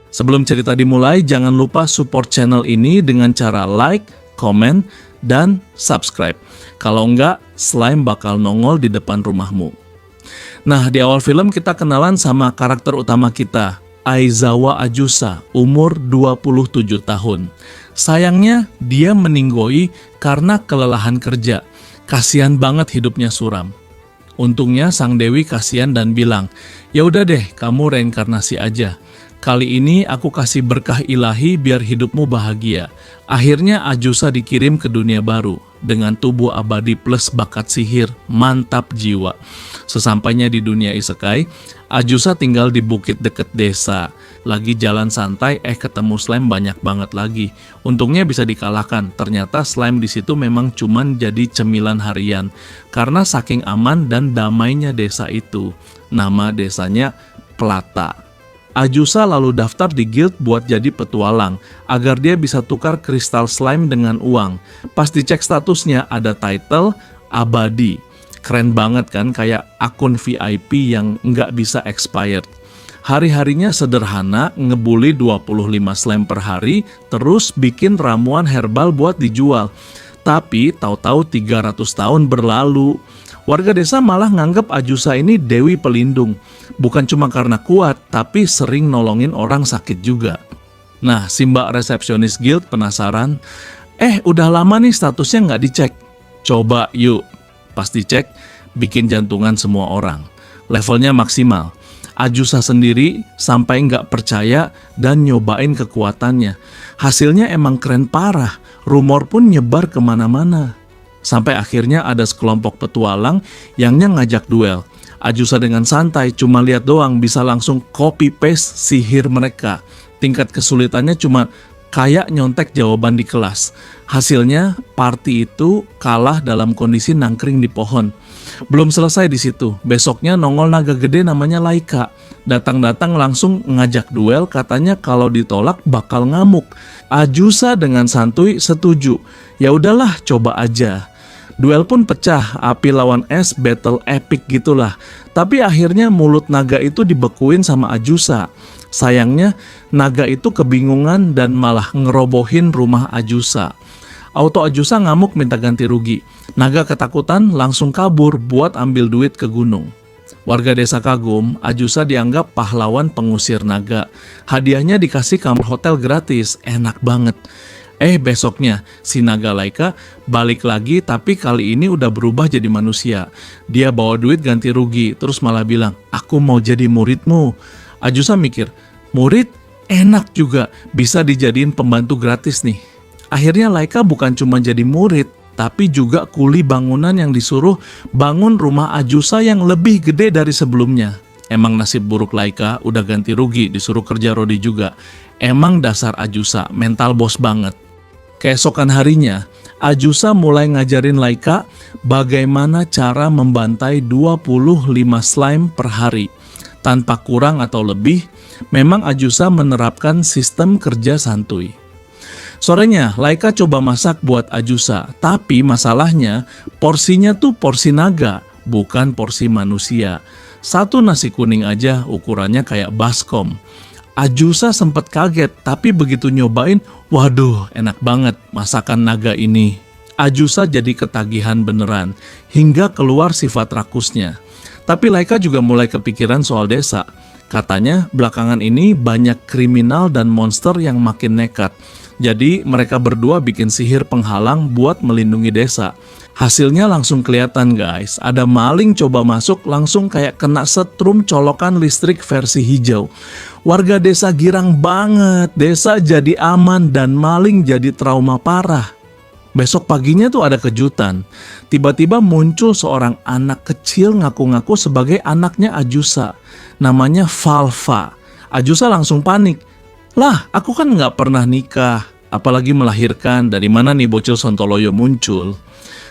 Sebelum cerita dimulai, jangan lupa support channel ini dengan cara like, komen, dan subscribe. Kalau enggak, slime bakal nongol di depan rumahmu. Nah, di awal film kita kenalan sama karakter utama kita, Aizawa Ajusa, umur 27 tahun. Sayangnya, dia meninggoy karena kelelahan kerja. Kasihan banget hidupnya suram. Untungnya sang dewi kasihan dan bilang, "Ya udah deh, kamu reinkarnasi aja. Kali ini aku kasih berkah ilahi biar hidupmu bahagia." Akhirnya Ajusa dikirim ke dunia baru dengan tubuh abadi plus bakat sihir, mantap jiwa. Sesampainya di dunia isekai, Ajusa tinggal di bukit deket desa. Lagi jalan santai, ketemu slime banyak banget lagi. Untungnya bisa dikalahkan. Ternyata slime di situ memang cuman jadi cemilan harian karena saking aman dan damainya desa itu. Nama desanya Plata. Ajusa lalu daftar di guild buat jadi petualang, agar dia bisa tukar kristal slime dengan uang. Pas dicek statusnya ada title abadi. Keren banget kan, kayak akun VIP yang nggak bisa expired. Hari-harinya sederhana, ngebully 25 slime per hari, terus bikin ramuan herbal buat dijual. Tapi tahu-tahu 300 tahun berlalu. Warga desa malah nganggep Ajusa ini dewi pelindung. Bukan cuma karena kuat, tapi sering nolongin orang sakit juga. Nah, si mbak resepsionis guild penasaran. Udah lama nih statusnya nggak dicek. Coba yuk. Pas dicek, bikin jantungan semua orang. Levelnya maksimal. Ajusa sendiri sampai nggak percaya dan nyobain kekuatannya. Hasilnya emang keren parah. Rumor pun nyebar kemana-mana. Sampai akhirnya ada sekelompok petualang yang ngajak duel. Ajusa dengan santai cuma lihat doang bisa langsung copy paste sihir mereka. Tingkat kesulitannya cuma kayak nyontek jawaban di kelas. Hasilnya party itu kalah dalam kondisi nangkring di pohon. Belum selesai di situ. Besoknya nongol naga gede namanya Laika. Datang-datang langsung ngajak duel, katanya kalau ditolak bakal ngamuk. Ajusa dengan santuy setuju. Ya udahlah, coba aja. Duel pun pecah, api lawan es, battle epic gitulah. Tapi akhirnya mulut naga itu dibekuin sama Ajusa. Sayangnya, naga itu kebingungan dan malah ngerobohin rumah Ajusa. Auto Ajusa ngamuk minta ganti rugi. Naga ketakutan langsung kabur buat ambil duit ke gunung. Warga desa kagum, Ajusa dianggap pahlawan pengusir naga. Hadiahnya dikasih kamar hotel gratis, enak banget. Besoknya, si naga Laika balik lagi tapi kali ini udah berubah jadi manusia. Dia bawa duit ganti rugi, terus malah bilang, "Aku mau jadi muridmu." Ajusa mikir, murid enak juga, bisa dijadiin pembantu gratis nih. Akhirnya Laika bukan cuma jadi murid, tapi juga kuli bangunan yang disuruh bangun rumah Ajusa yang lebih gede dari sebelumnya. Emang nasib buruk Laika, udah ganti rugi, disuruh kerja rodi juga. Emang dasar Ajusa, mental bos banget. Keesokan harinya, Ajusa mulai ngajarin Laika bagaimana cara membantai 25 slime per hari. Tanpa kurang atau lebih, memang Ajusa menerapkan sistem kerja santuy. Sorenya, Laika coba masak buat Ajusa, tapi masalahnya porsinya tuh porsi naga, bukan porsi manusia. Satu nasi kuning aja ukurannya kayak baskom. Ajusa sempat kaget, tapi begitu nyobain, waduh enak banget masakan naga ini. Ajusa jadi ketagihan beneran, hingga keluar sifat rakusnya. Tapi Laika juga mulai kepikiran soal desa. Katanya belakangan ini banyak kriminal dan monster yang makin nekat. Jadi mereka berdua bikin sihir penghalang buat melindungi desa. Hasilnya langsung kelihatan guys, ada maling coba masuk langsung kayak kena setrum colokan listrik versi hijau. Warga desa girang banget, desa jadi aman dan maling jadi trauma parah. Besok paginya tuh ada kejutan. Tiba-tiba muncul seorang anak kecil ngaku-ngaku sebagai anaknya Ajusa. Namanya Falfa. Ajusa langsung panik. Lah, aku kan nggak pernah nikah, apalagi melahirkan. Dari mana nih bocil sontoloyo muncul?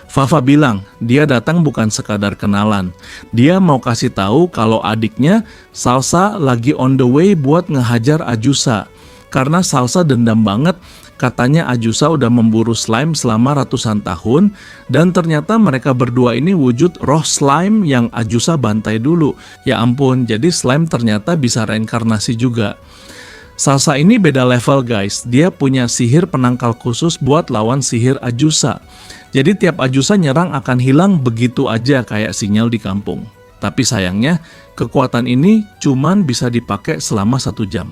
Fafa bilang, dia datang bukan sekadar kenalan. Dia mau kasih tahu kalau adiknya, Salsa, lagi on the way buat ngehajar Ajusa. Karena Salsa dendam banget, katanya Ajusa udah memburu slime selama ratusan tahun, dan ternyata mereka berdua ini wujud roh slime yang Ajusa bantai dulu. Ya ampun, jadi slime ternyata bisa reinkarnasi juga. Salsa ini beda level guys, dia punya sihir penangkal khusus buat lawan sihir Ajusa. Jadi tiap Ajusa nyerang akan hilang begitu aja kayak sinyal di kampung. Tapi sayangnya, kekuatan ini cuman bisa dipakai selama 1 jam.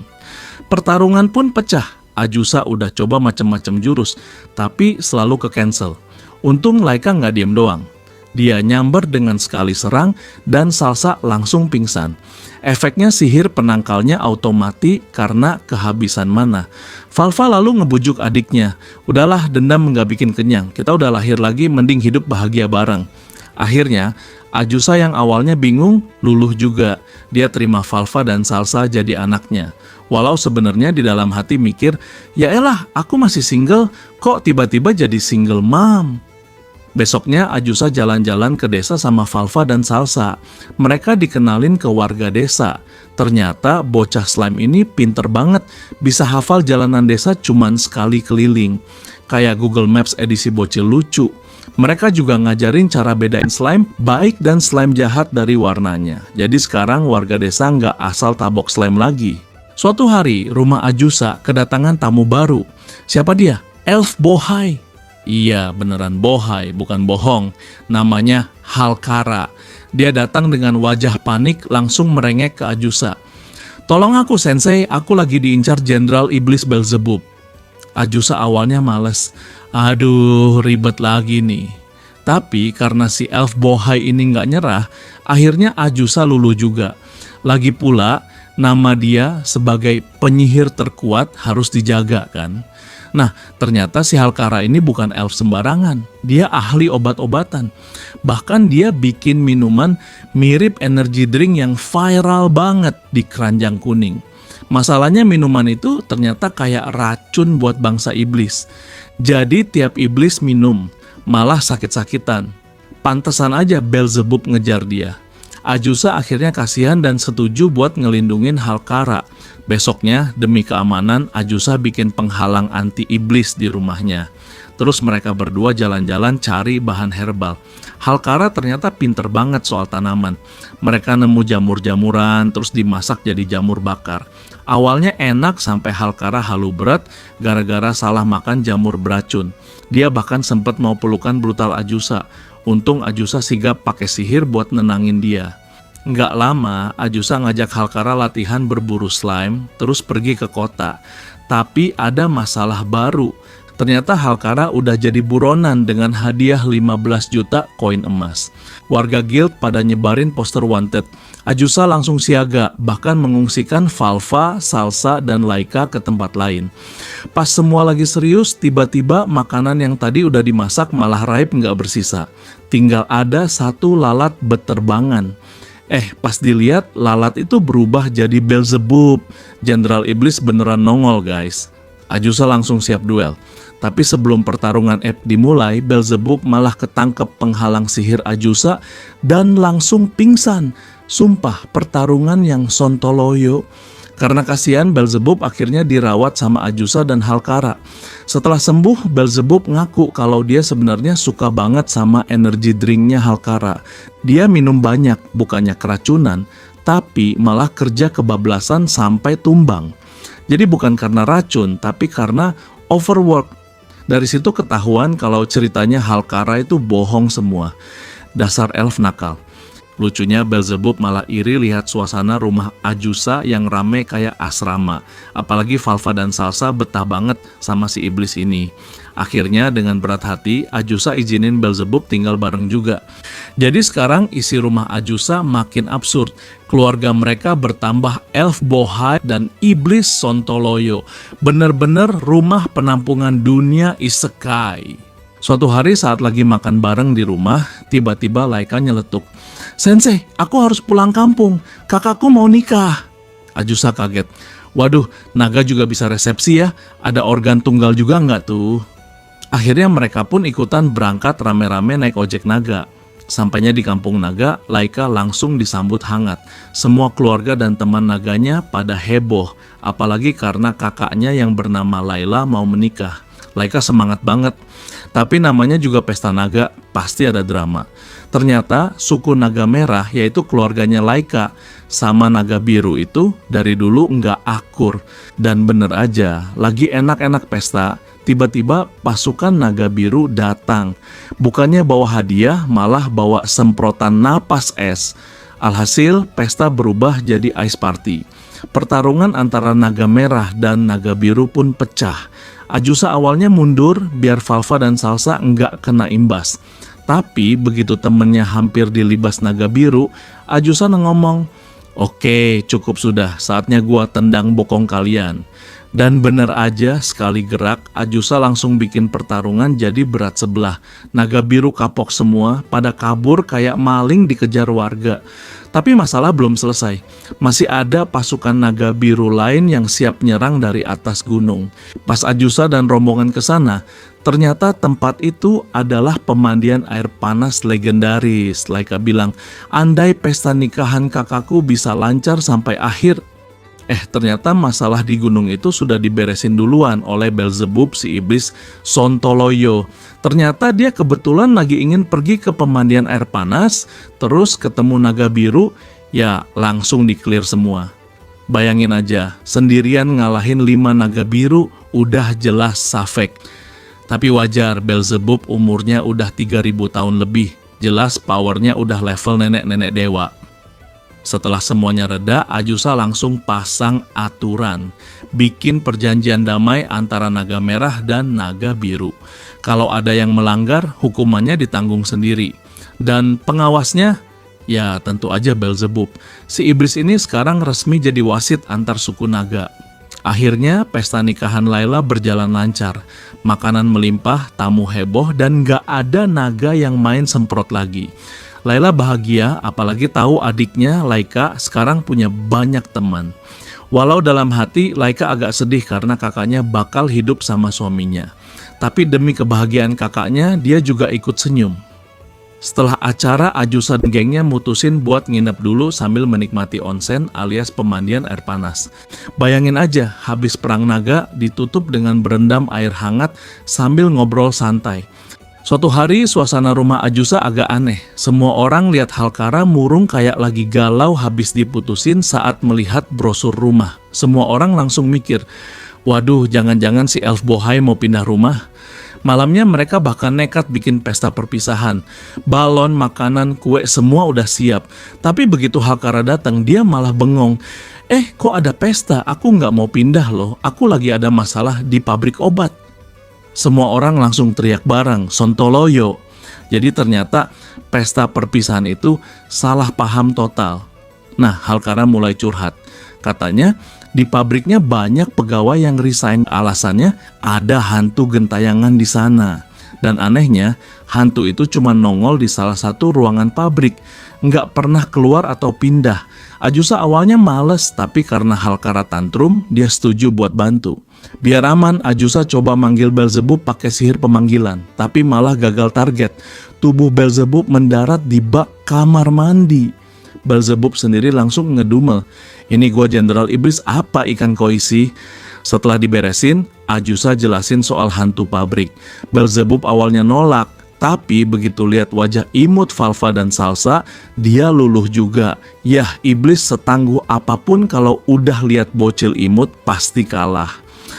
Pertarungan pun pecah, Ajusa udah coba macam-macam jurus, tapi selalu ke-cancel. Untung Laika nggak diem doang. Dia nyamber dengan sekali serang dan Salsa langsung pingsan. Efeknya sihir penangkalnya automati karena kehabisan mana. Valva lalu ngebujuk adiknya, udahlah dendam nggak bikin kenyang, kita udah lahir lagi mending hidup bahagia bareng. Akhirnya, Ajusa yang awalnya bingung, luluh juga. Dia terima Valva dan Salsa jadi anaknya. Walau sebenarnya di dalam hati mikir, ya elah aku masih single, kok tiba-tiba jadi single mom. Besoknya Ajusa jalan-jalan ke desa sama Valva dan Salsa. Mereka dikenalin ke warga desa. Ternyata bocah slime ini pinter banget, bisa hafal jalanan desa cuman sekali keliling. Kayak Google Maps edisi bocil lucu. Mereka juga ngajarin cara bedain slime baik dan slime jahat dari warnanya. Jadi sekarang warga desa nggak asal tabok slime lagi. Suatu hari, rumah Ajusa kedatangan tamu baru. Siapa dia? Elf Bohai. Iya, beneran Bohai, bukan bohong. Namanya Halkara. Dia datang dengan wajah panik, langsung merengek ke Ajusa. Tolong aku, Sensei, aku lagi diincar Jenderal Iblis Beelzebub. Ajusa awalnya males. Aduh, ribet lagi nih. Tapi karena si Elf Bohai ini nggak nyerah, akhirnya Ajusa luluh juga. Lagi pula, nama dia sebagai penyihir terkuat harus dijaga kan. Nah, ternyata si Halkara ini bukan elf sembarangan. Dia ahli obat-obatan. Bahkan dia bikin minuman mirip energy drink yang viral banget di Keranjang Kuning. Masalahnya minuman itu ternyata kayak racun buat bangsa iblis. Jadi tiap iblis minum, malah sakit-sakitan. Pantesan aja Beelzebub ngejar dia. Ajusa akhirnya kasihan dan setuju buat ngelindungin Halkara. Besoknya, demi keamanan, Ajusa bikin penghalang anti-iblis di rumahnya. Terus mereka berdua jalan-jalan cari bahan herbal. Halkara ternyata pinter banget soal tanaman. Mereka nemu jamur-jamuran, terus dimasak jadi jamur bakar. Awalnya enak sampai Halkara halu berat gara-gara salah makan jamur beracun. Dia bahkan sempat mau pelukan brutal Ajusa. Untung Ajusa sigap pakai sihir buat nenangin dia. Nggak lama, Ajusa ngajak Halkara latihan berburu slime, terus pergi ke kota. Tapi ada masalah baru. Ternyata Halkara udah jadi buronan dengan hadiah 15 juta koin emas. Warga guild pada nyebarin poster wanted. Ajusa langsung siaga, bahkan mengungsikan Valva, Salsa, dan Laika ke tempat lain. Pas semua lagi serius, tiba-tiba makanan yang tadi udah dimasak malah raib nggak bersisa. Tinggal ada satu lalat beterbangan. Pas dilihat, lalat itu berubah jadi Beelzebub. Jenderal Iblis beneran nongol guys. Ajusa langsung siap duel. Tapi sebelum pertarungan dimulai, Beelzebub malah ketangkep penghalang sihir Ajusa dan langsung pingsan. Sumpah, pertarungan yang sontoloyo. Karena kasihan, Beelzebub akhirnya dirawat sama Ajusa dan Halkara. Setelah sembuh, Beelzebub ngaku kalau dia sebenarnya suka banget sama energy drinknya Halkara. Dia minum banyak, bukannya keracunan, tapi malah kerja kebablasan sampai tumbang. Jadi bukan karena racun, tapi karena overwork. Dari situ ketahuan kalau ceritanya Halkara itu bohong semua. Dasar elf nakal. Lucunya Beelzebub malah iri lihat suasana rumah Ajusa yang rame kayak asrama. Apalagi Valva dan Salsa betah banget sama si iblis ini. Akhirnya dengan berat hati, Ajusa izinin Beelzebub tinggal bareng juga. Jadi sekarang isi rumah Ajusa makin absurd. Keluarga mereka bertambah elf Bohai dan iblis sontoloyo. Bener-bener rumah penampungan dunia isekai. Suatu hari saat lagi makan bareng di rumah, tiba-tiba Laika nyeletuk. Sensei, aku harus pulang kampung. Kakakku mau nikah. Ajusa kaget. Waduh, naga juga bisa resepsi ya. Ada organ tunggal juga nggak tuh? Akhirnya mereka pun ikutan berangkat rame-rame naik ojek naga. Sampainya di kampung naga, Laika langsung disambut hangat. Semua keluarga dan teman naganya pada heboh. Apalagi karena kakaknya yang bernama Laila mau menikah. Laika semangat banget. Tapi namanya juga pesta naga, pasti ada drama. Ternyata suku naga merah, yaitu keluarganya Laika, sama naga biru itu dari dulu nggak akur. Dan bener aja, lagi enak-enak pesta, tiba-tiba pasukan naga biru datang. Bukannya bawa hadiah, malah bawa semprotan napas es. Alhasil, pesta berubah jadi ice party. Pertarungan antara naga merah dan naga biru pun pecah. Ajusa awalnya mundur biar Valva dan Salsa nggak kena imbas. Tapi begitu temennya hampir dilibas naga biru, Ajusa ngomong, "Oke, cukup sudah, saatnya gua tendang bokong kalian." Dan bener aja, sekali gerak, Ajusa langsung bikin pertarungan jadi berat sebelah. Naga biru kapok semua, pada kabur kayak maling dikejar warga. Tapi masalah belum selesai. Masih ada pasukan naga biru lain yang siap nyerang dari atas gunung. Pas Ajusa dan rombongan ke sana, ternyata tempat itu adalah pemandian air panas legendaris. Laika bilang, andai pesta nikahan kakakku bisa lancar sampai akhir. Ternyata masalah di gunung itu sudah diberesin duluan oleh Beelzebub, si iblis Sontoloyo. Ternyata dia kebetulan lagi ingin pergi ke pemandian air panas, terus ketemu naga biru, ya langsung di-clear semua. Bayangin aja, sendirian ngalahin 5 naga biru, udah jelas safek. Tapi wajar, Beelzebub umurnya udah 3000 tahun lebih, jelas powernya udah level nenek-nenek dewa. Setelah semuanya reda, Ajusa langsung pasang aturan, bikin perjanjian damai antara naga merah dan naga biru. Kalau ada yang melanggar, hukumannya ditanggung sendiri. Dan pengawasnya, ya tentu aja Beelzebub. Si iblis ini sekarang resmi jadi wasit antar suku naga. Akhirnya pesta nikahan Layla berjalan lancar. Makanan melimpah, tamu heboh, dan gak ada naga yang main semprot lagi. Layla bahagia, apalagi tahu adiknya Laika sekarang punya banyak teman. Walau dalam hati Laika agak sedih karena kakaknya bakal hidup sama suaminya. Tapi demi kebahagiaan kakaknya, dia juga ikut senyum. Setelah acara, Ajusa dan gengnya mutusin buat nginep dulu sambil menikmati onsen alias pemandian air panas. Bayangin aja, habis perang naga ditutup dengan berendam air hangat sambil ngobrol santai. Suatu hari suasana rumah Ajusa agak aneh. Semua orang lihat Halkara murung kayak lagi galau habis diputusin saat melihat brosur rumah. Semua orang langsung mikir, waduh jangan-jangan si Elf Bohai mau pindah rumah. Malamnya mereka bahkan nekat bikin pesta perpisahan. Balon, makanan, kue semua udah siap. Tapi begitu Halkara datang dia malah bengong. Kok ada pesta? Aku nggak mau pindah loh. Aku lagi ada masalah di pabrik obat. Semua orang langsung teriak bareng, Sontoloyo. Jadi ternyata pesta perpisahan itu salah paham total. Nah, Halkara mulai curhat. Katanya di pabriknya banyak pegawai yang resign, alasannya ada hantu gentayangan di sana. Dan anehnya, hantu itu cuma nongol di salah satu ruangan pabrik, nggak pernah keluar atau pindah. Ajusa awalnya males, tapi karena Halkara tantrum, dia setuju buat bantu. Biar aman, Ajusa coba manggil Beelzebub pakai sihir pemanggilan, tapi malah gagal target. Tubuh Beelzebub mendarat di bak kamar mandi. Beelzebub sendiri langsung ngedumel, ini gua jenderal iblis apa ikan koi sih? Setelah diberesin, Ajusa jelasin soal hantu pabrik. Beelzebub awalnya nolak, tapi begitu lihat wajah imut Valva dan Salsa, dia luluh juga. Yah, iblis setangguh apapun kalau udah lihat bocil imut pasti kalah.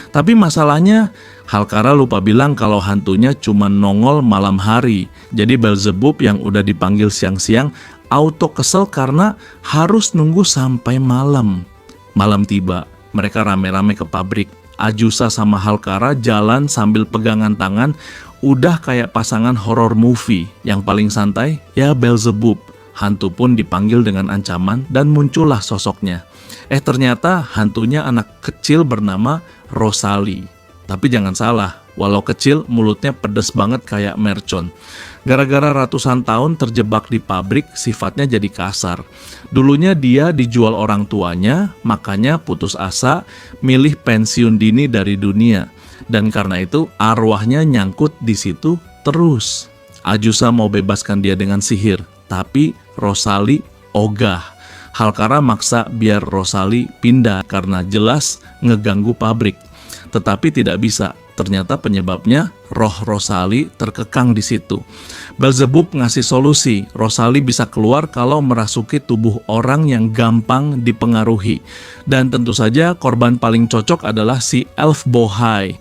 Tapi masalahnya, Halkara lupa bilang kalau hantunya cuma nongol malam hari. Jadi Beelzebub yang udah dipanggil siang-siang auto kesel karena harus nunggu sampai malam. Malam tiba, mereka rame-rame ke pabrik. Ajusa sama Halkara jalan sambil pegangan tangan, udah kayak pasangan horror movie. Yang paling santai, ya Beelzebub. Hantu pun dipanggil dengan ancaman dan muncullah sosoknya. Ternyata hantunya anak kecil bernama Rosalie. Tapi jangan salah, walau kecil mulutnya pedes banget kayak mercon. Gara-gara ratusan tahun terjebak di pabrik, sifatnya jadi kasar. Dulunya dia dijual orang tuanya, makanya putus asa, milih pensiun dini dari dunia. Dan karena itu arwahnya nyangkut di situ terus. Ajusa mau bebaskan dia dengan sihir, tapi Rosalie ogah. Halkara maksa biar Rosalie pindah karena jelas ngeganggu pabrik. Tetapi tidak bisa. Ternyata penyebabnya roh Rosali terkekang di situ. Belzebub ngasih solusi, Rosali bisa keluar kalau merasuki tubuh orang yang gampang dipengaruhi. Dan tentu saja korban paling cocok adalah si elf bohai.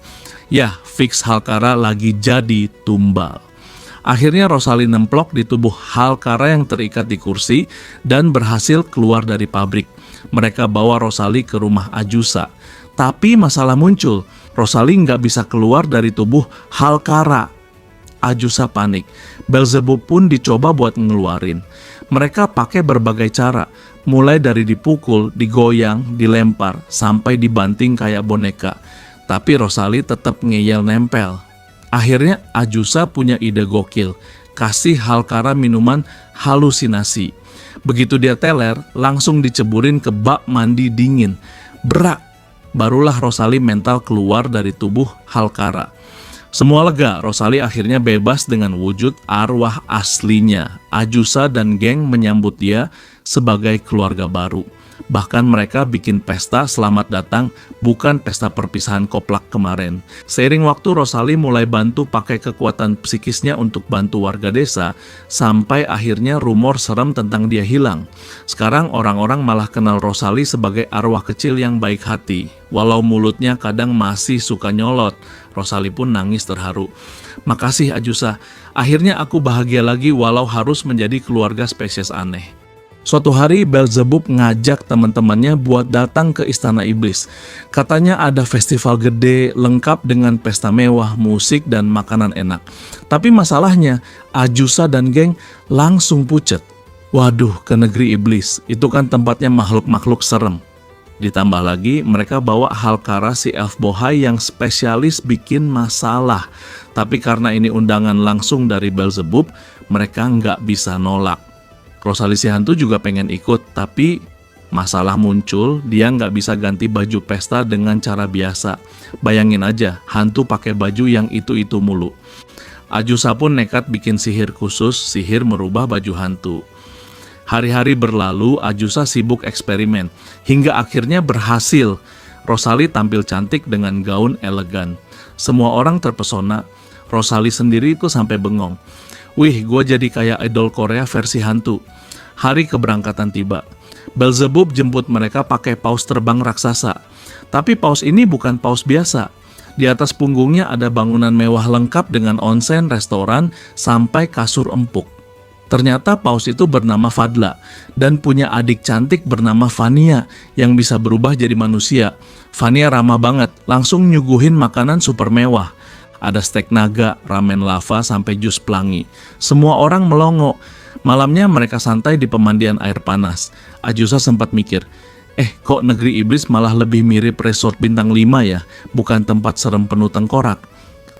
Ya, fix Halkara lagi jadi tumbal. Akhirnya Rosali nemplok di tubuh Halkara yang terikat di kursi dan berhasil keluar dari pabrik. Mereka bawa Rosali ke rumah Ajusa. Tapi masalah muncul, Rosali nggak bisa keluar dari tubuh Halkara. Ajusa panik. Belzebub pun dicoba buat ngeluarin. Mereka pakai berbagai cara, mulai dari dipukul, digoyang, dilempar, sampai dibanting kayak boneka. Tapi Rosali tetap ngeyel nempel. Akhirnya Ajusa punya ide gokil, kasih Halkara minuman halusinasi. Begitu dia teler, langsung diceburin ke bak mandi dingin. Berak. Barulah Rosali mental keluar dari tubuh Halkara. Semua lega, Rosali akhirnya bebas dengan wujud arwah aslinya. Ajusa dan geng menyambut dia sebagai keluarga baru. Bahkan mereka bikin pesta selamat datang, bukan pesta perpisahan koplak kemarin. Seiring waktu, Rosali mulai bantu pakai kekuatan psikisnya untuk bantu warga desa, sampai akhirnya rumor serem tentang dia hilang. Sekarang orang-orang malah kenal Rosali sebagai arwah kecil yang baik hati. Walau mulutnya kadang masih suka nyolot, Rosali pun nangis terharu. Makasih Ajusa, akhirnya aku bahagia lagi walau harus menjadi keluarga spesies aneh. Suatu hari Belzebub ngajak teman-temannya buat datang ke Istana Iblis. Katanya ada festival gede lengkap dengan pesta mewah, musik, dan makanan enak. Tapi masalahnya Ajusa dan geng langsung pucet. Waduh, ke negeri iblis, itu kan tempatnya makhluk-makhluk serem. Ditambah lagi mereka bawa Halkara si elf bohai yang spesialis bikin masalah. Tapi karena ini undangan langsung dari Belzebub, mereka nggak bisa nolak. Rosali si hantu juga pengen ikut, tapi masalah muncul, dia nggak bisa ganti baju pesta dengan cara biasa. Bayangin aja, hantu pakai baju yang itu-itu mulu. Ajusa pun nekat bikin sihir khusus, sihir merubah baju hantu. Hari-hari berlalu, Ajusa sibuk eksperimen, hingga akhirnya berhasil. Rosali tampil cantik dengan gaun elegan. Semua orang terpesona, Rosali sendiri itu sampai bengong. Wih, gue jadi kayak idol Korea versi hantu. Hari keberangkatan tiba. Belzebub jemput mereka pakai paus terbang raksasa. Tapi paus ini bukan paus biasa. Di atas punggungnya ada bangunan mewah lengkap dengan onsen, restoran, sampai kasur empuk. Ternyata paus itu bernama Fadla dan punya adik cantik bernama Vania yang bisa berubah jadi manusia. Vania ramah banget, langsung nyuguhin makanan super mewah. Ada stek naga, ramen lava, sampai jus pelangi. Semua orang melongo. Malamnya mereka santai di pemandian air panas. Ajusa sempat mikir, kok negeri iblis malah lebih mirip resort bintang 5 ya, bukan tempat serem penuh tengkorak.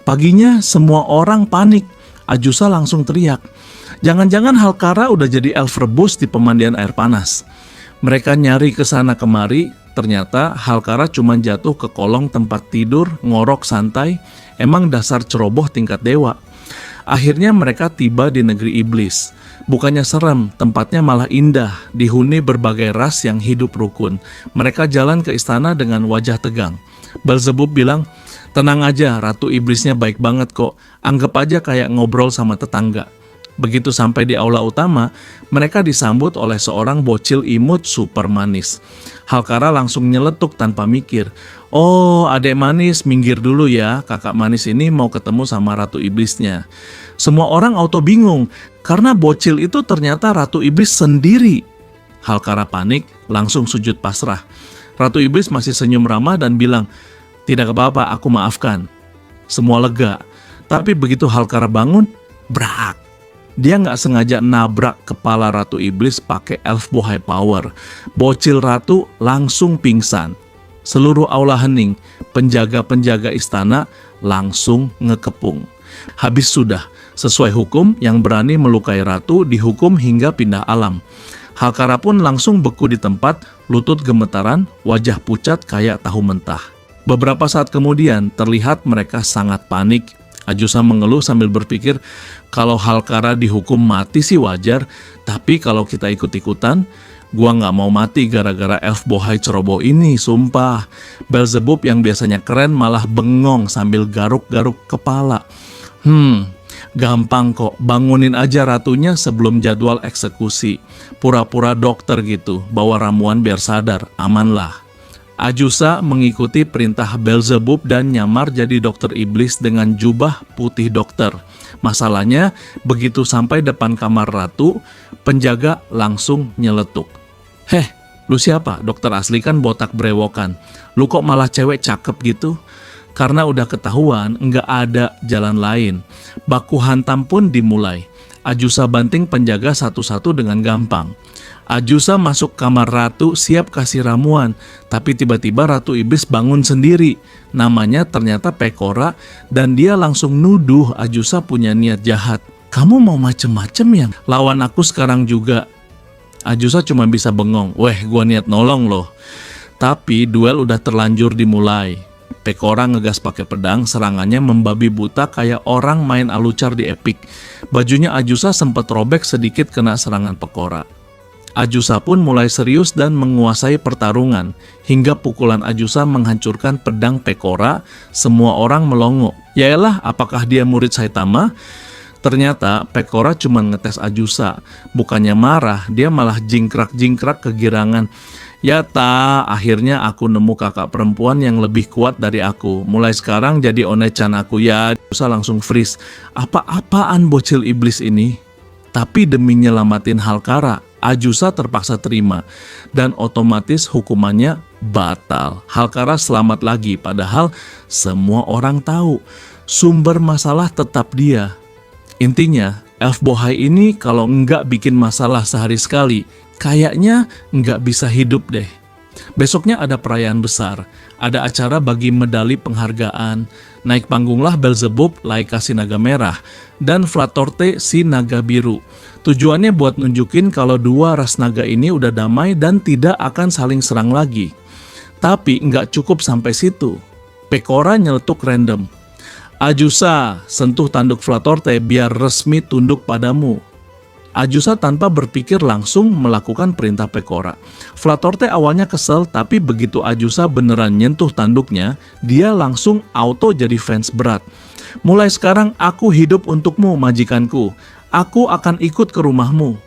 Paginya semua orang panik. Ajusa langsung teriak, jangan-jangan Halkara udah jadi elf rebus di pemandian air panas. Mereka nyari ke sana kemari, ternyata Halkara cuma jatuh ke kolong tempat tidur, ngorok santai. Emang dasar ceroboh tingkat dewa. Akhirnya mereka tiba di negeri iblis. Bukannya serem, tempatnya malah indah, dihuni berbagai ras yang hidup rukun. Mereka jalan ke istana dengan wajah tegang. Belzebub bilang, tenang aja, ratu iblisnya baik banget kok. Anggap aja kayak ngobrol sama tetangga. Begitu sampai di aula utama, mereka disambut oleh seorang bocil imut super manis. Halkara langsung nyeletuk tanpa mikir. Oh, adek manis, minggir dulu ya, kakak manis ini mau ketemu sama ratu iblisnya. Semua orang auto bingung, karena bocil itu ternyata ratu iblis sendiri. Halkara panik, langsung sujud pasrah. Ratu iblis masih senyum ramah dan bilang, tidak apa-apa, aku maafkan. Semua lega, tapi begitu Halkara bangun, brak. Dia nggak sengaja nabrak kepala ratu iblis pakai elf bohai power. Bocil ratu langsung pingsan. Seluruh aula hening, penjaga-penjaga istana langsung ngekepung. Habis sudah, sesuai hukum yang berani melukai ratu dihukum hingga pindah alam. Halkara pun langsung beku di tempat, lutut gemetaran, wajah pucat kayak tahu mentah. Beberapa saat kemudian terlihat mereka sangat panik. Ajusa mengeluh sambil berpikir, kalau Halkara dihukum mati sih wajar, tapi kalau kita ikut-ikutan, Gua nggak mau mati gara-gara elf bohai ceroboh ini, sumpah. Beelzebub yang biasanya keren malah bengong sambil garuk-garuk kepala. Gampang kok, bangunin aja ratunya sebelum jadwal eksekusi. Pura-pura dokter gitu, bawa ramuan biar sadar, amanlah. Ajusa mengikuti perintah Beelzebub dan nyamar jadi dokter iblis dengan jubah putih dokter. Masalahnya, begitu sampai depan kamar ratu, penjaga langsung nyeletuk. "Heh, lu siapa? Dokter asli kan botak brewokan. Lu kok malah cewek cakep gitu?" Karena udah ketahuan, nggak ada jalan lain. Baku hantam pun dimulai. Ajusa banting penjaga satu-satu dengan gampang. Ajusa masuk kamar ratu siap kasih ramuan, tapi tiba-tiba ratu iblis bangun sendiri. Namanya ternyata Pekora dan dia langsung nuduh Ajusa punya niat jahat. "Kamu mau macem-macem ya? Lawan aku sekarang juga." Ajusa cuma bisa bengong. "Weh, gua niat nolong loh." Tapi duel udah terlanjur dimulai. Pekora ngegas pakai pedang, serangannya membabi buta kayak orang main alucar di Epic. Bajunya Ajusa sempat robek sedikit kena serangan Pekora. Ajusa pun mulai serius dan menguasai pertarungan, hingga pukulan Ajusa menghancurkan pedang Pekora. Semua orang melongo. Yaelah, apakah dia murid Saitama? Ternyata Pekora cuma ngetes Ajusa. Bukannya marah, dia malah jingkrak-jingkrak kegirangan. "Ya ta, akhirnya aku nemu kakak perempuan yang lebih kuat dari aku. Mulai sekarang jadi onechan aku." Ya, Ajusa langsung freeze. Apa-apaan bocil iblis ini? Tapi demi nyelamatin Halkara, Ajusa terpaksa terima, dan otomatis hukumannya batal. Halkara selamat lagi, padahal semua orang tahu sumber masalah tetap dia. Intinya, elf bohai ini kalau nggak bikin masalah sehari sekali, kayaknya nggak bisa hidup deh. Besoknya ada perayaan besar, ada acara bagi medali penghargaan. Naik panggunglah Beelzebub, Laika si naga merah, dan Flatorte si naga biru. Tujuannya buat nunjukin kalau dua ras naga ini udah damai dan tidak akan saling serang lagi. Tapi nggak cukup sampai situ. Pekora nyeletuk random. "Ajusa, sentuh tanduk Flatorte biar resmi tunduk padamu." Ajusa tanpa berpikir langsung melakukan perintah Pekora. Flatorte awalnya kesel, tapi begitu Ajusa beneran nyentuh tanduknya, dia langsung auto jadi fans berat. "Mulai sekarang aku hidup untukmu, majikanku. Aku akan ikut ke rumahmu."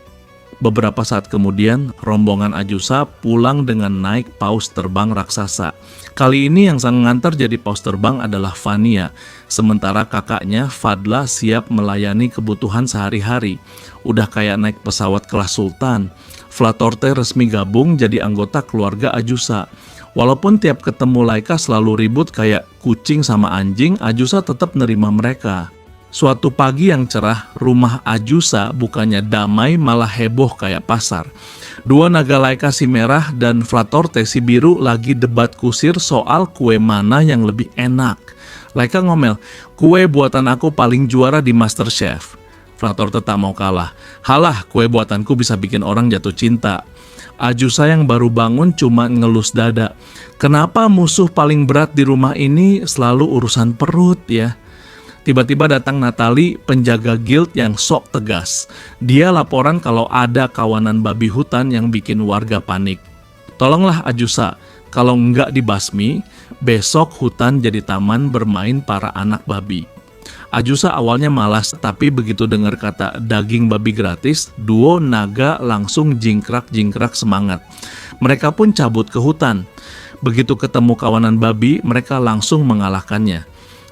Beberapa saat kemudian, rombongan Ajusa pulang dengan naik paus terbang raksasa. Kali ini yang sang nganter jadi paus terbang adalah Vania, sementara kakaknya Fadla siap melayani kebutuhan sehari-hari. Udah kayak naik pesawat kelas sultan. Flatorte resmi gabung jadi anggota keluarga Ajusa. Walaupun tiap ketemu Laika selalu ribut kayak kucing sama anjing, Ajusa tetap nerima mereka. Suatu pagi yang cerah, rumah Ajusa bukannya damai malah heboh kayak pasar. Dua naga Laika si merah dan Flatorte si biru lagi debat kusir soal kue mana yang lebih enak. Laika ngomel, "Kue buatan aku paling juara di MasterChef." Flatorte tak mau kalah. "Halah, kue buatanku bisa bikin orang jatuh cinta." Ajusa yang baru bangun cuma ngelus dada. "Kenapa musuh paling berat di rumah ini selalu urusan perut ya?" Tiba-tiba datang Natali, penjaga guild yang sok tegas. Dia laporan kalau ada kawanan babi hutan yang bikin warga panik. "Tolonglah Ajusa, kalau nggak dibasmi, besok hutan jadi taman bermain para anak babi." Ajusa awalnya malas, tapi begitu dengar kata daging babi gratis, duo naga langsung jingkrak-jingkrak semangat. Mereka pun cabut ke hutan. Begitu ketemu kawanan babi, mereka langsung mengalahkannya.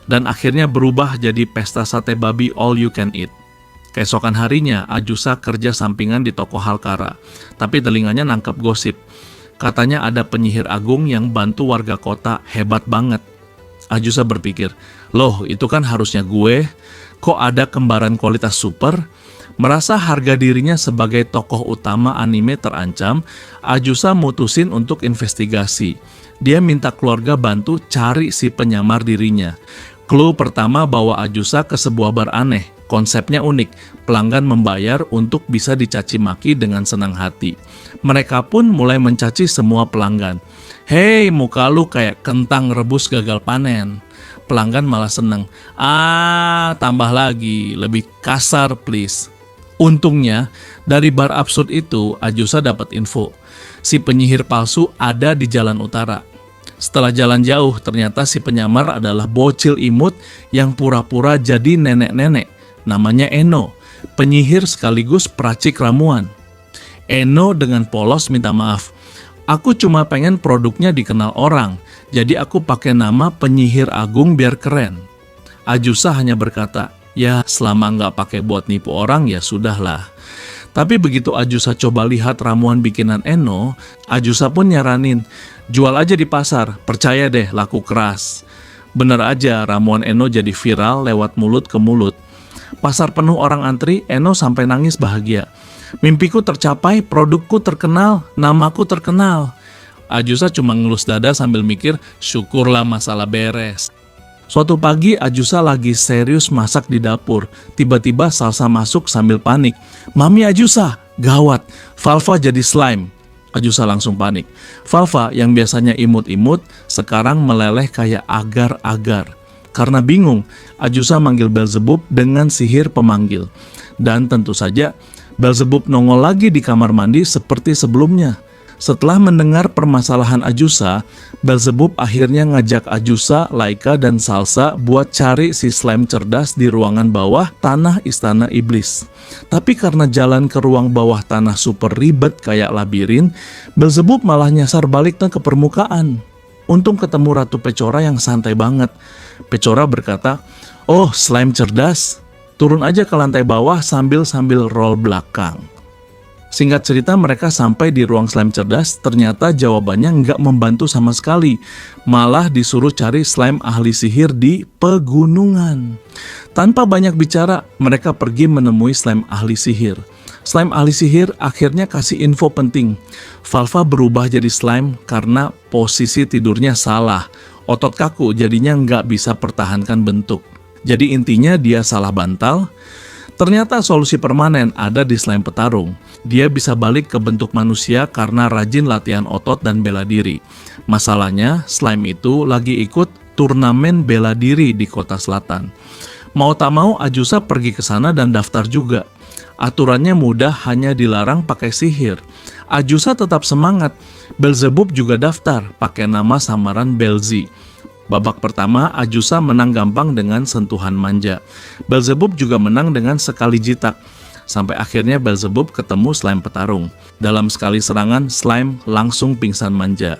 Dan akhirnya berubah jadi pesta sate babi all you can eat. Keesokan harinya, Ajusa kerja sampingan di toko Halkara. Tapi telinganya nangkep gosip. Katanya ada penyihir agung yang bantu warga kota, hebat banget. Ajusa berpikir, "Loh, itu kan harusnya gue. Kok ada kembaran kualitas super?" Merasa harga dirinya sebagai tokoh utama anime terancam, Ajusa mutusin untuk investigasi. Dia minta keluarga bantu cari si penyamar dirinya. Clue pertama bawa Ajusa ke sebuah bar aneh. Konsepnya unik, pelanggan membayar untuk bisa dicaci maki dengan senang hati. Mereka pun mulai mencaci semua pelanggan. "Hei, muka lu kayak kentang rebus gagal panen." Pelanggan malah seneng. "Tambah lagi, lebih kasar please." Untungnya, dari bar absurd itu, Ajusa dapat info. Si penyihir palsu ada di jalan utara. Setelah jalan jauh, ternyata si penyamar adalah bocil imut yang pura-pura jadi nenek-nenek. Namanya Eno, penyihir sekaligus peracik ramuan. Eno dengan polos minta maaf. Aku cuma pengen produknya dikenal orang, jadi aku pakai nama penyihir agung biar keren. Ajusa hanya berkata, ya selama nggak pakai buat nipu orang ya sudahlah. Tapi begitu Ajusa coba lihat ramuan bikinan Eno, Ajusa pun nyaranin, jual aja di pasar, percaya deh laku keras. Bener aja ramuan Eno jadi viral lewat mulut ke mulut. Pasar penuh orang antri, Eno sampai nangis bahagia. Mimpiku tercapai, produkku terkenal, namaku terkenal. Ajusa cuma ngelus dada sambil mikir, syukurlah masalah beres. Suatu pagi Ajusa lagi serius masak di dapur. Tiba-tiba Salsa masuk sambil panik. Mami Ajusa, gawat, Valva jadi slime. Ajusa langsung panik. Valva yang biasanya imut-imut, sekarang meleleh kayak agar-agar. Karena bingung, Ajusa manggil Belzebub dengan sihir pemanggil. Dan tentu saja, Belzebub nongol lagi di kamar mandi seperti sebelumnya. Setelah mendengar permasalahan Ajusa, Belzebub akhirnya ngajak Ajusa, Laika, dan Salsa buat cari si slime cerdas di ruangan bawah tanah istana iblis. Tapi karena jalan ke ruang bawah tanah super ribet kayak labirin, Belzebub malah nyasar baliknya ke permukaan. Untung ketemu Ratu Pecora yang santai banget. Pecora berkata, "Oh, slime cerdas, turun aja ke lantai bawah sambil roll belakang." Singkat cerita mereka sampai di ruang slime cerdas, ternyata jawabannya nggak membantu sama sekali. Malah disuruh cari slime ahli sihir di pegunungan. Tanpa banyak bicara, mereka pergi menemui slime ahli sihir. Slime ahli sihir akhirnya kasih info penting. Valva berubah jadi slime karena posisi tidurnya salah. Otot kaku jadinya nggak bisa pertahankan bentuk. Jadi intinya dia salah bantal. Ternyata solusi permanen ada di slime petarung. Dia bisa balik ke bentuk manusia karena rajin latihan otot dan bela diri. Masalahnya, slime itu lagi ikut turnamen bela diri di kota selatan. Mau tak mau, Ajusa pergi ke sana dan daftar juga. Aturannya mudah, hanya dilarang pakai sihir. Ajusa tetap semangat. Belzebub juga daftar, pakai nama samaran Belzi. Babak pertama, Ajusa menang gampang dengan sentuhan manja. Belzebub juga menang dengan sekali jitak. Sampai akhirnya Belzebub ketemu slime petarung. Dalam sekali serangan, slime langsung pingsan manja.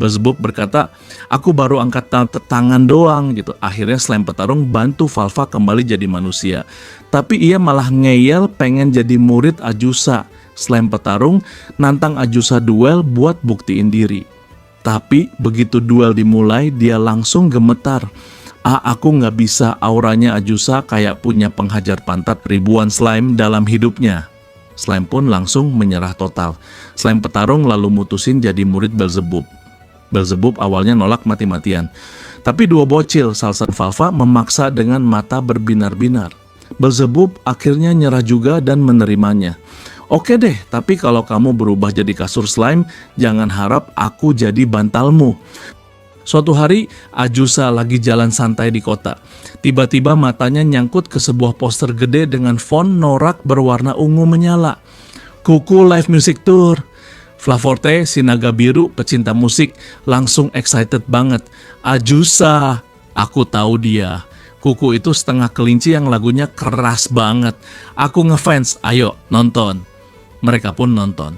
Belzebub berkata, aku baru angkat tangan doang gitu. Akhirnya slime petarung bantu Valva kembali jadi manusia. Tapi ia malah ngeyel pengen jadi murid Ajusa. Slime petarung nantang Ajusa duel buat buktiin diri. Tapi begitu duel dimulai, dia langsung gemetar. Aku nggak bisa, auranya Ajusa kayak punya penghajar pantat ribuan slime dalam hidupnya. Slime pun langsung menyerah total. Slime petarung lalu mutusin jadi murid Belzebub. Belzebub awalnya nolak mati-matian. Tapi dua bocil, Salsa dan Valva, memaksa dengan mata berbinar-binar. Belzebub akhirnya nyerah juga dan menerimanya. Oke deh, tapi kalau kamu berubah jadi kasur slime, jangan harap aku jadi bantalmu. Suatu hari, Ajusa lagi jalan santai di kota. Tiba-tiba matanya nyangkut ke sebuah poster gede dengan font norak berwarna ungu menyala. Kuku Live Music Tour. Flavorte, si naga biru, pecinta musik, langsung excited banget. Ajusa, aku tahu dia. Kuku itu setengah kelinci yang lagunya keras banget. Aku ngefans, ayo nonton. Mereka pun nonton.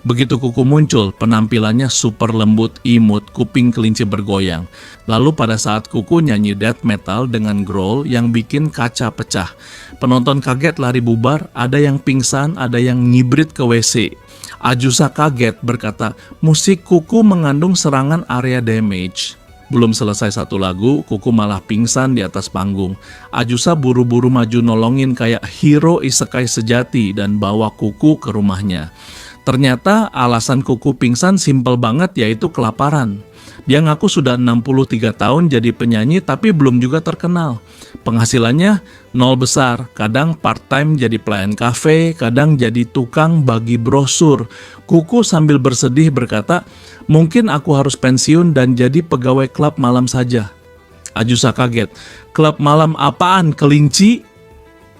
Begitu Kuku muncul, penampilannya super lembut, imut, kuping kelinci bergoyang. Lalu pada saat Kuku nyanyi death metal dengan growl yang bikin kaca pecah. Penonton kaget lari bubar, ada yang pingsan, ada yang ngibrit ke WC. Ajusa kaget berkata, musik Kuku mengandung serangan area damage. Belum selesai satu lagu, Kuku malah pingsan di atas panggung. Ajusa buru-buru maju nolongin kayak hero isekai sejati dan bawa Kuku ke rumahnya. Ternyata alasan Kuku pingsan simpel banget, yaitu kelaparan. Dia ngaku sudah 63 tahun jadi penyanyi tapi belum juga terkenal. Penghasilannya nol besar, kadang part-time jadi pelayan kafe, kadang jadi tukang bagi brosur. Kuku sambil bersedih berkata, mungkin aku harus pensiun dan jadi pegawai klub malam saja. Ajusa kaget, klub malam apaan, kelinci?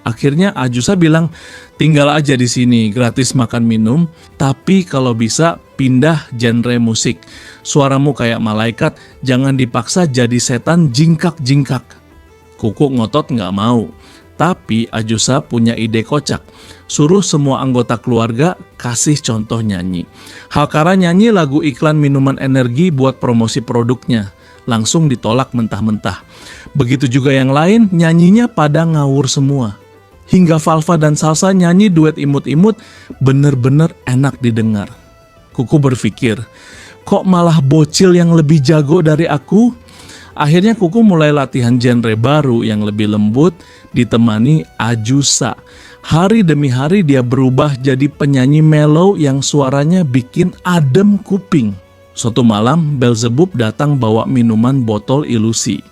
Akhirnya Ajusa bilang, tinggal aja di sini, gratis makan minum, tapi kalau bisa pindah genre musik. Suaramu kayak malaikat, jangan dipaksa jadi setan jingkak-jingkak. Kuku ngotot nggak mau, tapi Ajusa punya ide kocak. Suruh semua anggota keluarga kasih contoh nyanyi. Halkara nyanyi lagu iklan minuman energi buat promosi produknya. Langsung ditolak mentah-mentah. Begitu juga yang lain, nyanyinya pada ngawur semua. Hingga Valva dan Salsa nyanyi duet imut-imut, bener-bener enak didengar. Kuku berpikir, kok malah bocil yang lebih jago dari aku? Akhirnya Kuku mulai latihan genre baru yang lebih lembut, ditemani Ajusa. Hari demi hari dia berubah jadi penyanyi mellow yang suaranya bikin adem kuping. Suatu malam, Beelzebub datang bawa minuman botol ilusi.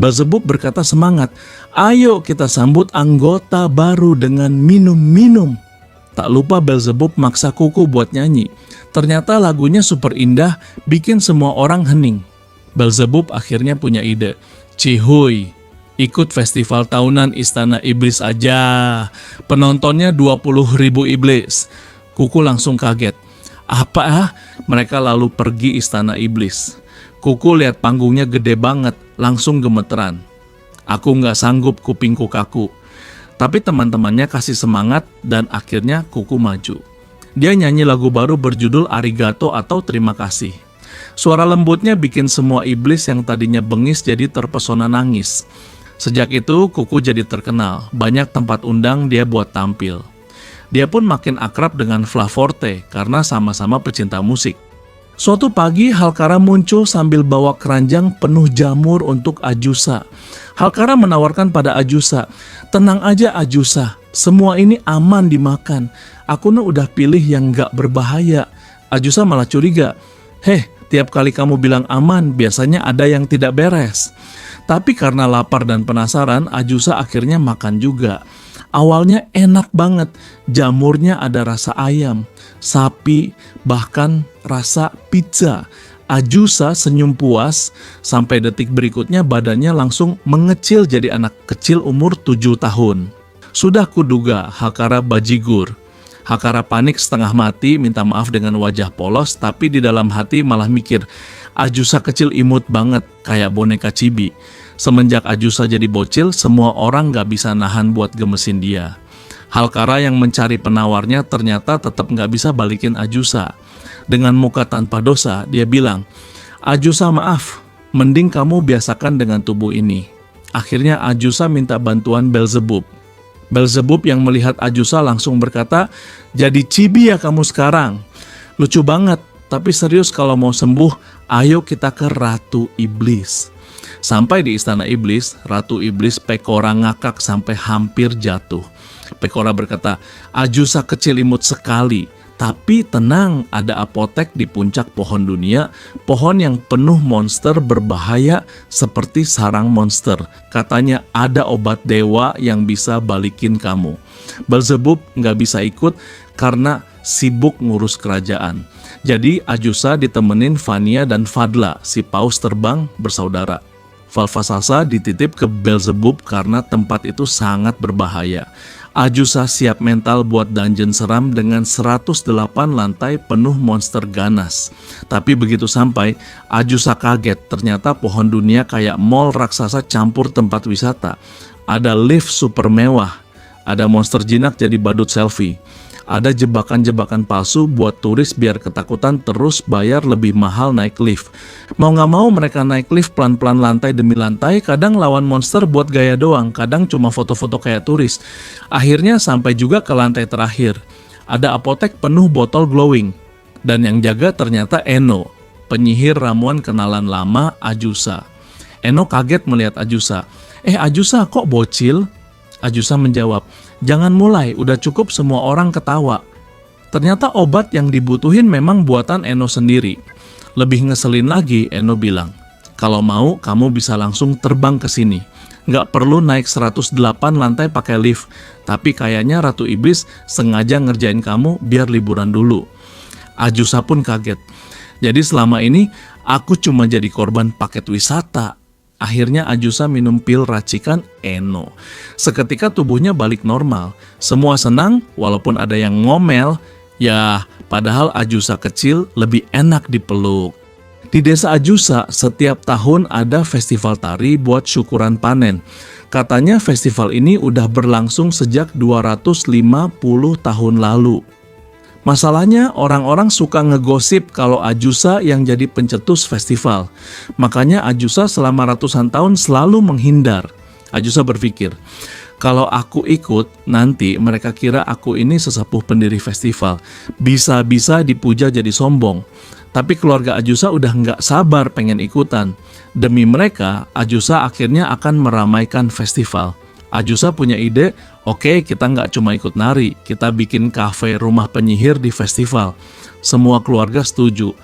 Beelzebub berkata semangat, ayo kita sambut anggota baru dengan minum-minum. Tak lupa Beelzebub maksa Kuku buat nyanyi. Ternyata lagunya super indah, bikin semua orang hening. Beelzebub akhirnya punya ide. Cihuy, ikut festival tahunan Istana Iblis aja. Penontonnya 20.000 iblis. Kuku langsung kaget. Apa ah? Mereka lalu pergi Istana Iblis. Kuku lihat panggungnya gede banget, langsung gemeteran. Aku nggak sanggup, kupingku kaku. Tapi teman-temannya kasih semangat dan akhirnya Kuku maju. Dia nyanyi lagu baru berjudul Arigato atau Terima Kasih. Suara lembutnya bikin semua iblis yang tadinya bengis jadi terpesona nangis. Sejak itu Kuku jadi terkenal, banyak tempat undang dia buat tampil. Dia pun makin akrab dengan Flaforte karena sama-sama pecinta musik. Suatu pagi Halkara muncul sambil bawa keranjang penuh jamur untuk Ajusa. Halkara menawarkan pada Ajusa, tenang aja Ajusa, semua ini aman dimakan. Aku udah pilih yang gak berbahaya. Ajusa malah curiga, tiap kali kamu bilang aman, biasanya ada yang tidak beres. Tapi karena lapar dan penasaran, Ajusa akhirnya makan juga. Awalnya enak banget, jamurnya ada rasa ayam, sapi, bahkan rasa pizza. Ajusa senyum puas, sampai detik berikutnya badannya langsung mengecil jadi anak kecil umur 7 tahun. Sudah kuduga Halkara bajigur. Halkara panik setengah mati, minta maaf dengan wajah polos, tapi di dalam hati malah mikir, Ajusa kecil imut banget, kayak boneka cibi. Semenjak Ajusa jadi bocil, semua orang gak bisa nahan buat gemesin dia. Halkara yang mencari penawarnya ternyata tetap gak bisa balikin Ajusa. Dengan muka tanpa dosa, dia bilang, Ajusa maaf, mending kamu biasakan dengan tubuh ini. Akhirnya Ajusa minta bantuan Beelzebub. Beelzebub yang melihat Ajusa langsung berkata, jadi cibi ya kamu sekarang. Lucu banget, tapi serius kalau mau sembuh, ayo kita ke Ratu Iblis. Sampai di Istana Iblis, Ratu Iblis Pekora ngakak sampai hampir jatuh. Pekora berkata, Ajusa kecil imut sekali, tapi tenang, ada apotek di puncak pohon dunia, pohon yang penuh monster berbahaya seperti sarang monster. Katanya ada obat dewa yang bisa balikin kamu. Beelzebub nggak bisa ikut karena sibuk ngurus kerajaan. Jadi Ajusa ditemenin Vania dan Fadla, si paus terbang bersaudara. Valva Salsa dititip ke Beelzebub karena tempat itu sangat berbahaya. Ajusa siap mental buat dungeon seram dengan 108 lantai penuh monster ganas. Tapi begitu sampai, Ajusa kaget, ternyata pohon dunia kayak mall raksasa campur tempat wisata. Ada lift super mewah, ada monster jinak jadi badut selfie. Ada jebakan-jebakan palsu buat turis biar ketakutan terus bayar lebih mahal naik lift. Mau gak mau mereka naik lift pelan-pelan lantai demi lantai, kadang lawan monster buat gaya doang, kadang cuma foto-foto kayak turis. Akhirnya sampai juga ke lantai terakhir. Ada apotek penuh botol glowing. Dan yang jaga ternyata Eno, penyihir ramuan kenalan lama Ajusa. Eno kaget melihat Ajusa. Ajusa kok bocil? Ajusa menjawab, jangan mulai, udah cukup semua orang ketawa. Ternyata obat yang dibutuhin memang buatan Eno sendiri. Lebih ngeselin lagi, Eno bilang, kalau mau kamu bisa langsung terbang ke sini. Nggak perlu naik 108 lantai pakai lift, tapi kayaknya Ratu Iblis sengaja ngerjain kamu biar liburan dulu. Ajusa pun kaget. Jadi selama ini aku cuma jadi korban paket wisata. Akhirnya Ajusa minum pil racikan Eno. Seketika tubuhnya balik normal. Semua senang walaupun ada yang ngomel. Ya, padahal Ajusa kecil lebih enak dipeluk. Di desa Ajusa, setiap tahun ada festival tari buat syukuran panen. Katanya festival ini udah berlangsung sejak 250 tahun lalu. Masalahnya orang-orang suka ngegosip kalau Ajusa yang jadi pencetus festival. Makanya Ajusa selama ratusan tahun selalu menghindar. Ajusa berpikir, kalau aku ikut, nanti mereka kira aku ini sesepuh pendiri festival. Bisa-bisa dipuja jadi sombong. Tapi keluarga Ajusa udah nggak sabar pengen ikutan. Demi mereka, Ajusa akhirnya akan meramaikan festival. Ajusa punya ide, oke, kita nggak cuma ikut nari, kita bikin kafe rumah penyihir di festival. Semua keluarga setuju.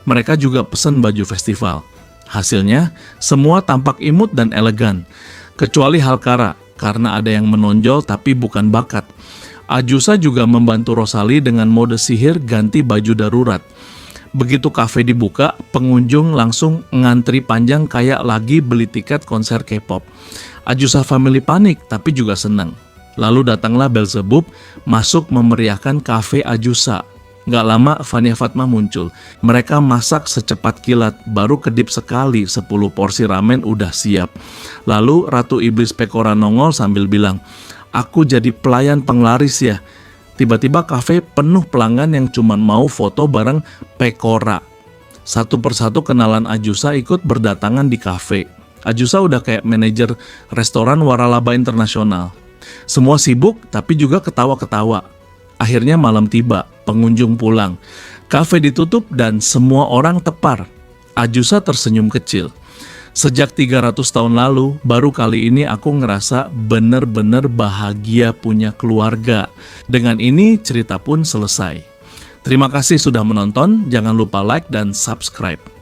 Mereka juga pesan baju festival. Hasilnya, semua tampak imut dan elegan. Kecuali Halkara, karena ada yang menonjol tapi bukan bakat. Ajusa juga membantu Rosali dengan mode sihir ganti baju darurat. Begitu kafe dibuka, pengunjung langsung ngantri panjang kayak lagi beli tiket konser K-pop. Ajusa family panik, tapi juga senang. Lalu datanglah Belzebub, masuk memeriahkan kafe Ajusa. Nggak lama, Fania Fatma muncul. Mereka masak secepat kilat, baru kedip sekali 10 porsi ramen udah siap. Lalu Ratu Iblis Pekora nongol sambil bilang, aku jadi pelayan penglaris ya. Tiba-tiba kafe penuh pelanggan yang cuma mau foto bareng Pekora. Satu persatu kenalan Ajusa ikut berdatangan di kafe. Ajusa udah kayak manajer restoran waralaba internasional. Semua sibuk tapi juga ketawa-ketawa. Akhirnya malam tiba, pengunjung pulang. Kafe ditutup dan semua orang tepar. Ajusa tersenyum kecil. Sejak 300 tahun lalu, baru kali ini aku ngerasa bener-bener bahagia punya keluarga. Dengan ini cerita pun selesai. Terima kasih sudah menonton, jangan lupa like dan subscribe.